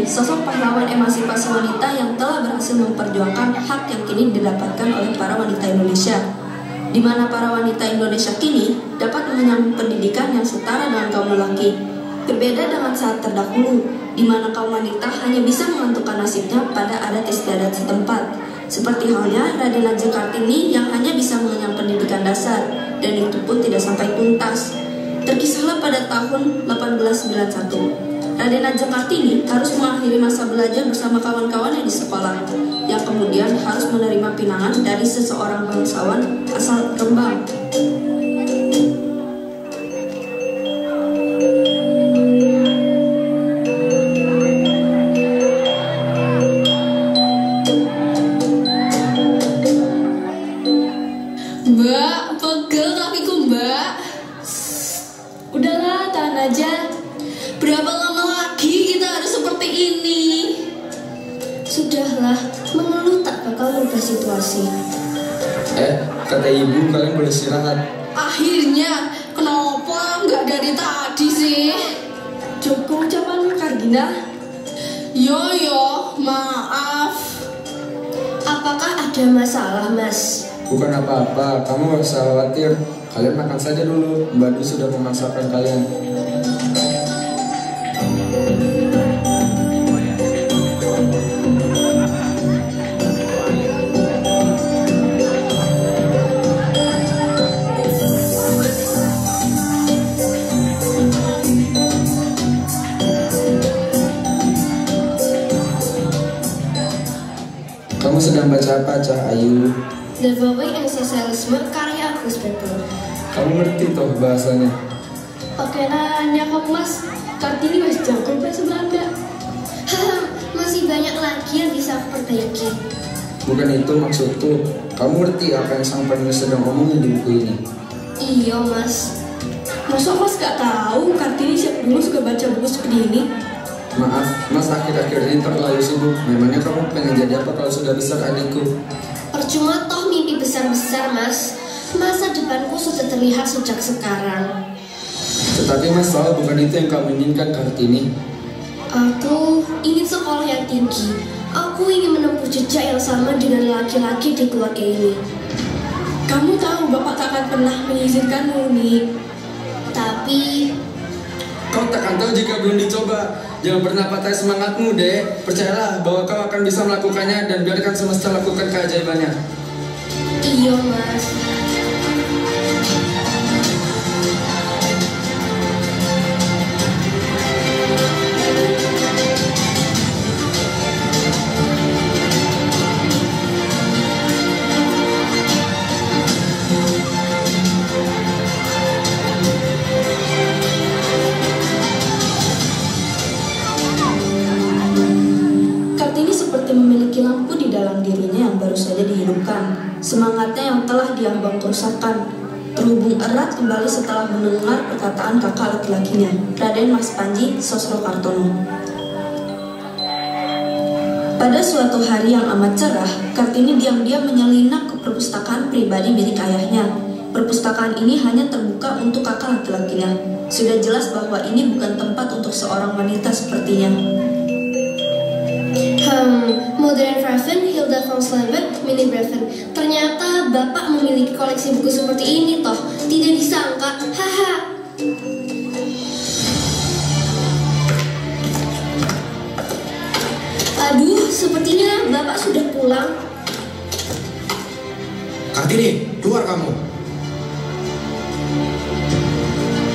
sosok pahlawan emansipasi wanita yang telah berhasil memperjuangkan hak yang kini didapatkan oleh para wanita Indonesia, di mana para wanita Indonesia kini dapat mengenyam pendidikan yang setara dengan kaum lelaki. Berbeda dengan saat terdahulu, di mana kaum wanita hanya bisa menentukan nasibnya pada adat istiadat setempat, seperti halnya Raden Ajeng Kartini yang hanya bisa mengenyam pendidikan dasar, dan itu pun tidak sampai tuntas. Terkisahlah pada tahun 1891. Raden Ajeng Kartini harus mengakhiri masa belajar bersama kawan-kawannya di sekolah, yang kemudian harus menerima pinangan dari seseorang bangsawan asal Rembang. Mbak, pegel kakiku mbak. Udahlah, tahan aja. Berapa lama lagi kita harus seperti ini? Sudahlah, mengeluh tak bakal merubah situasi. Kata ibu kalian boleh istirahat. Akhirnya, kenapa nggak dari tadi sih? Cukup ucapan Kardina. Yo, maaf. Apakah ada masalah, Mas? Bukan apa-apa, kamu gak usah khawatir. Kalian makan saja dulu, Mbak Du sudah memasakkan kalian. Kamu sedang baca apa, Cah Ayu? The Following and Socialism karya Agus Bebel. Kamu ngerti toh bahasanya? Oke, nanya kamu Mas, Kartini masih jago bahasa Belanda. Haha, masih banyak lagi yang bisa aku perbaiki. Bukan itu maksudku. Kamu ngerti apa yang sang penulis sedang omongin di buku ini? Iya Mas. Masa Mas gak tahu Kartini siap dulu suka baca buku seperti ini? Maaf, Mas akhir-akhir ini terlalu sibuk. Memangnya kamu pengen jadi apa kalau sudah besar adikku? Percuma toh mimpi besar-besar Mas. Masa depanku sudah terlihat sejak sekarang. Tetapi Mas tahu bukan itu yang kamu inginkan, Kartini. Aku ingin sekolah yang tinggi. Aku ingin menempuh jejak yang sama dengan laki-laki di keluarga ini. Kamu tahu Bapak tak akan pernah mengizinkanmu, Nik. Tapi Kau takkan tahu jika belum dicoba. Jangan pernah patah semangatmu, deh. Percayalah bahwa kau akan bisa melakukannya dan biarkan semesta lakukan keajaibannya. iya Mas. Kartini seperti memiliki lampu di dalam dirinya yang baru saja dihidupkan. Semangatnya yang telah diambang kerusakan terhubung erat kembali setelah mendengar perkataan kakak laki-lakinya, Raden Mas Panji Sosrokartono. Pada suatu hari yang amat cerah, Kartini diam-diam menyelinap ke perpustakaan pribadi milik ayahnya. Perpustakaan ini hanya terbuka untuk kakak laki-lakinya. Sudah jelas bahwa ini bukan tempat untuk seorang wanita sepertinya. Modern Raven, Hilda von Slembek, Mini Breven. Ternyata Bapak memiliki koleksi buku seperti ini toh. Tidak disangka, haha. Aduh, sepertinya Bapak sudah pulang. Kartini, keluar kamu.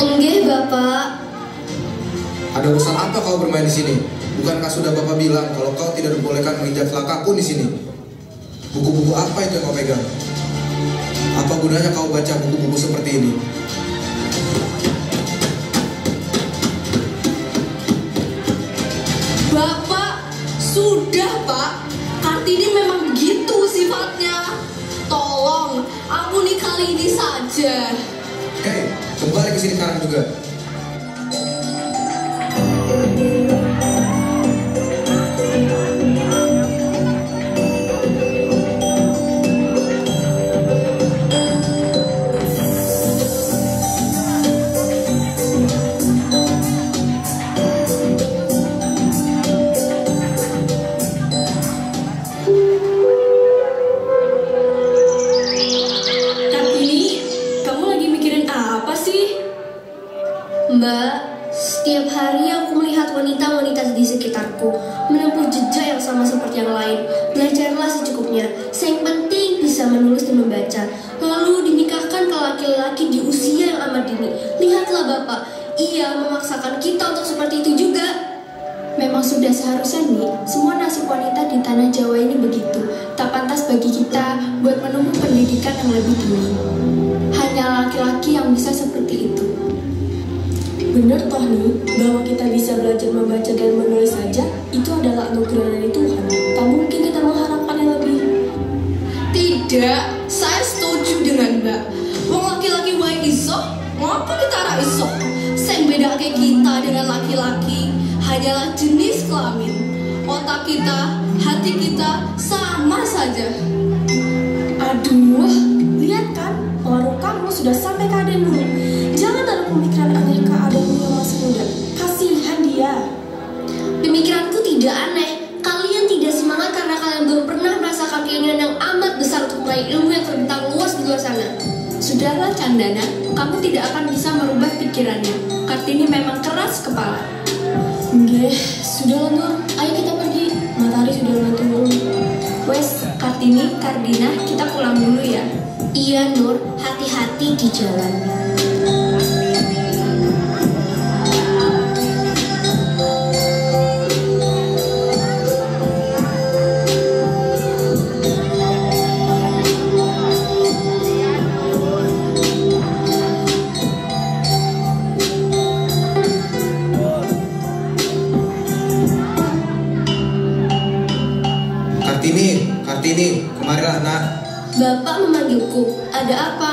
Enggak, Bapak. Ada urusan apa kau bermain di sini? Bukankah sudah Bapak bilang kalau kau tidak dibolehkan menginjak selangkah pun di sini? Buku-buku apa itu yang kau pegang? Apa gunanya kau baca buku-buku seperti ini? Bapak, sudah Pak. Kartini memang begitu sifatnya. Tolong, ampuni kali ini saja. Hei, kembali ke sini sekarang juga. bisa menulis dan membaca, lalu dinikahkan ke laki-laki di usia yang amat dini. Lihatlah Bapak, ia memaksakan kita untuk seperti itu juga. Memang sudah seharusnya nih, semua nasib wanita di tanah Jawa ini begitu. Tak pantas bagi kita buat menempuh pendidikan yang lebih tinggi. Hanya laki-laki yang bisa seperti itu. Benar toh nih, bahwa kita bisa belajar membaca dan menulis saja, itu adalah anugerah dari Tuhan. Tak mungkin kita mengharapkan yang lebih. Tidak, saya setuju dengan Mbak. Wong laki-laki wae iso, ngapa kita ora iso? Sing bedake kita dengan laki-laki hanyalah jenis kelamin. Otak kita, hati kita sama saja. Aduh, lihat kan, pengaruh kamu sudah sampai ke adikmu. Jangan ada pemikiran aneh ke adikmu yang masih muda. Kasihan dia. Pemikiranku tidak aneh. Kalian tidak semangat karena kalian belum pernah merasakan keinginan yang amat besar untuk meraih ilmu yang terbentang luas di luar sana. Sudahlah Candana, kamu tidak akan bisa merubah pikirannya. Kartini memang keras kepala. Nggih, sudahlah Nur, ayo kita pergi. Matahari sudah mulai turun. Wes, Kartini, Kardina, kita pulang dulu ya. Iya Nur, hati-hati di jalan. Kartini, kemarilah nak. Bapak memanggilku, ada apa?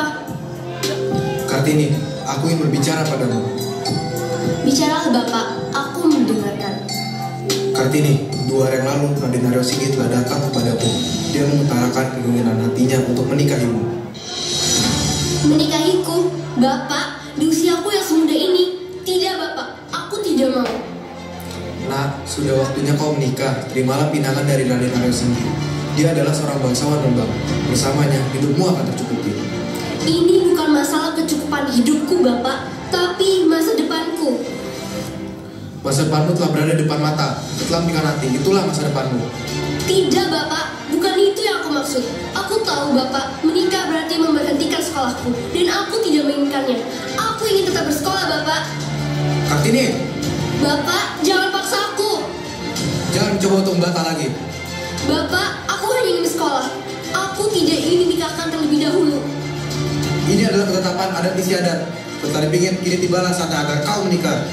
Kartini, aku ingin berbicara padamu. Bicaralah Bapak, aku mendengarkan. Kartini, 2 hari yang lalu Raden Aryo Sigit telah datang kepadaku. Dia mengutarakan keinginan hatinya untuk menikahimu. Menikahiku? Bapak, di usiaku yang semuda ini. Tidak Bapak, aku tidak mau. Nak, sudah waktunya kau menikah. Terimalah pinangan dari Raden Aryo Sigit. Dia adalah seorang bangsawan Rembang. Bersamanya, hidupmu akan tercukupi. Ini bukan masalah kecukupan hidupku Bapak, tapi masa depanku. Masa depanmu telah berada di depan mata. Setelah menikah nanti, itulah masa depanmu. Tidak Bapak, bukan itu yang aku maksud. Aku tahu Bapak, menikah berarti memberhentikan sekolahku, dan aku tidak menginginkannya. Aku ingin tetap bersekolah Bapak. Kartini, Bapak, jangan paksa aku. jangan coba untuk membantah lagi. Bapak, aku hanya ingin sekolah. Aku tidak ingin dinikahkan terlebih dahulu. Ini adalah ketetapan adat istiadat. Petani pingin kini tibalah saatnya agar kau menikah.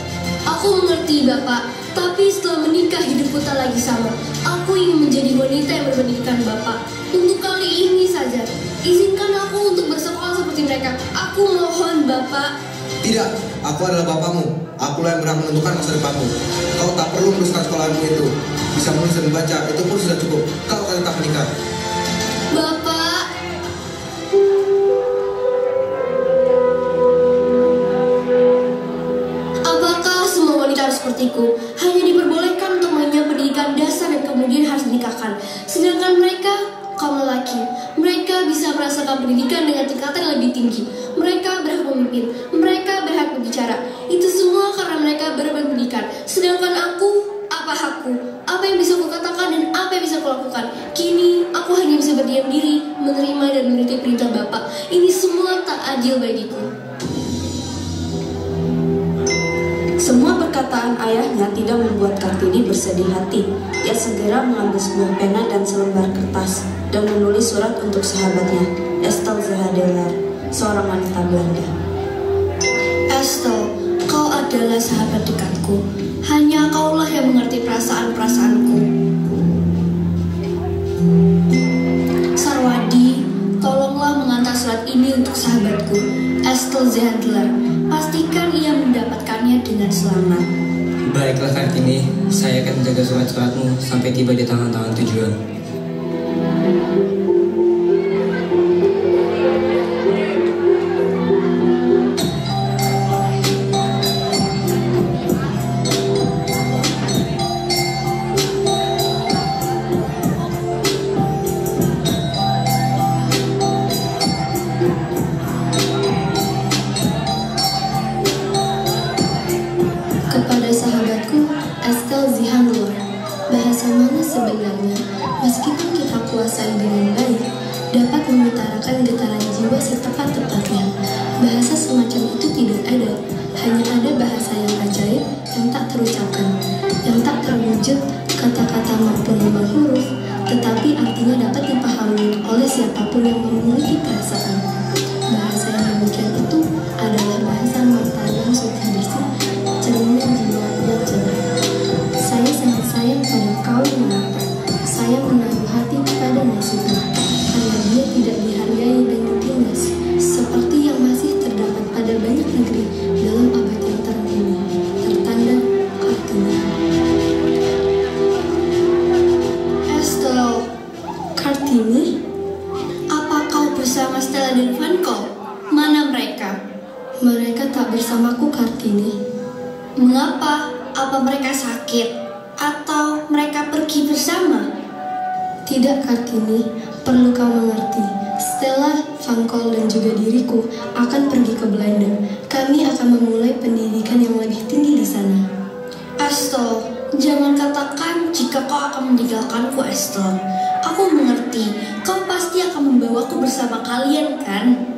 Aku mengerti Bapak, tapi setelah menikah hidupku tak lagi sama. Aku ingin menjadi wanita yang berpendidikan Bapak. Untuk kali ini saja, izinkan aku untuk bersekolah seperti mereka. Aku mohon Bapak. Tidak, aku adalah bapakmu. Akulah yang berhak menentukan masa depanmu. Kau tak perlu meneruskan sekolahmu itu. Bisa menulis dan membaca, itu pun sudah cukup. Kau akan tetap menikah. Bapak, apakah semua wanita harus sepertiku? Hanya diperbolehkan untuk mengenyam pendidikan dasar dan kemudian harus dinikahkan. Sedangkan mereka, kaum lelaki, mereka bisa merasakan pendidikan dengan tingkatan yang lebih tinggi. Mereka berhak memimpin, mereka berhak berbicara. Itu semua karena mereka berpendidikan. Sedangkan aku, apa hakku? Apa yang bisa kukatakan dan apa yang bisa kulakukan? Kini aku hanya bisa berdiam diri, menerima dan menuruti perintah Bapak. Ini semua tak adil bagiku. Semua perkataan ayahnya tidak membuat Kartini bersedih hati. Ia segera mengambil sebuah pena dan selembar kertas dan menulis surat untuk sahabatnya, Estel Zehadeler, seorang wanita Belanda. Estel, kau adalah sahabat dekatku. Hanya kaulah yang mengerti perasaan-perasaanku. Sarwadi, tolonglah mengantar surat ini untuk sahabatku, Estel Zehadeler. Pastikan ia mendapatkannya dengan selamat. Baiklah Kartini, saya akan menjaga surat-suratmu sampai tiba di tangan-tangan tujuan. Kepada sahabatku, Estel Zehadeler, bahasa mana sebenarnya? Meski mengutarakan getaran jiwa setepat-tepatnya. Bahasa semacam itu tidak ada. Hanya ada bahasa yang ajaib, yang tak terucapkan, yang tak terwujud kata-kata maupun lembah huruf, tetapi artinya dapat dipahami oleh siapapun yang memiliki perasaan. Bahasa yang demikian itu adalah bahasa mata yang suci bersih, cermin jiwa yang cerah. Saya sangat sayang pada kaum mengapa. Saya menaruh hati pada nasibnya, karena dia tidak dihargai dan ditindas, seperti yang masih terdapat pada banyak negeri dalam abad yang terang ini. Tertanda Kartini. Estelle, Kartini? apa kau bersama Stella dan Vanko? Mana mereka? Mereka tak bersamaku, Kartini. Mengapa? Apa mereka sakit? Atau mereka pergi bersama? Tidak, Kartini. Perlu kau mengerti. Stella, Vankol, dan juga diriku akan pergi ke Belanda. Kami akan memulai pendidikan yang lebih tinggi di sana. Estelle, jangan katakan jika kau akan meninggalkanku, Estelle. Aku mengerti, kau pasti akan membawaku bersama kalian, kan?